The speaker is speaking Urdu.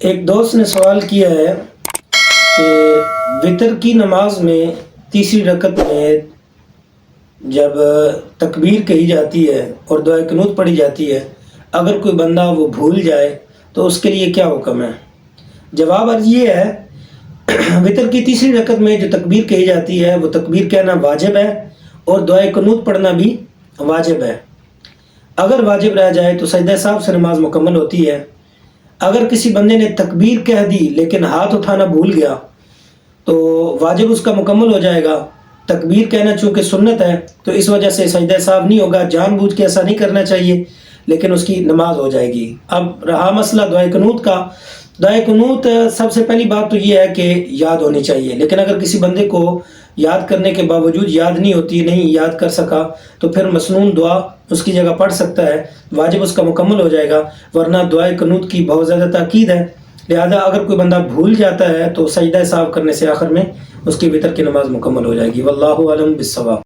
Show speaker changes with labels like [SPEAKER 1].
[SPEAKER 1] ایک دوست نے سوال کیا ہے کہ وطر کی نماز میں تیسری رکعت میں جب تکبیر کہی جاتی ہے اور دعائے قنوت پڑھی جاتی ہے، اگر کوئی بندہ وہ بھول جائے تو اس کے لیے کیا حکم ہے؟ جواب عرض یہ ہے، وطر کی تیسری رکعت میں جو تکبیر کہی جاتی ہے وہ تکبیر کہنا واجب ہے اور دعائے قنوت پڑھنا بھی واجب ہے۔ اگر واجب رہ جائے تو سجدہ سہو سے نماز مکمل ہوتی ہے۔ اگر کسی بندے نے تکبیر کہہ دی لیکن ہاتھ اٹھانا بھول گیا تو واجب اس کا مکمل ہو جائے گا۔ تکبیر کہنا چونکہ سنت ہے تو اس وجہ سے سجدہ سہو نہیں ہوگا، جان بوجھ کے ایسا نہیں کرنا چاہیے، لیکن اس کی نماز ہو جائے گی۔ اب رہا مسئلہ دعائے قنوت کا، دعائے قنوت سب سے پہلی بات تو یہ ہے کہ یاد ہونی چاہیے، لیکن اگر کسی بندے کو یاد کرنے کے باوجود یاد نہیں ہوتی، نہیں یاد کر سکا، تو پھر مسنون دعا اس کی جگہ پڑھ سکتا ہے، واجب اس کا مکمل ہو جائے گا۔ ورنہ دعائے قنوت کی بہت زیادہ تاکید ہے، لہذا اگر کوئی بندہ بھول جاتا ہے تو سجدہ سہو کرنے سے آخر میں اس کی وطر کی نماز مکمل ہو جائے گی۔ واللہ اعلم بالصواب۔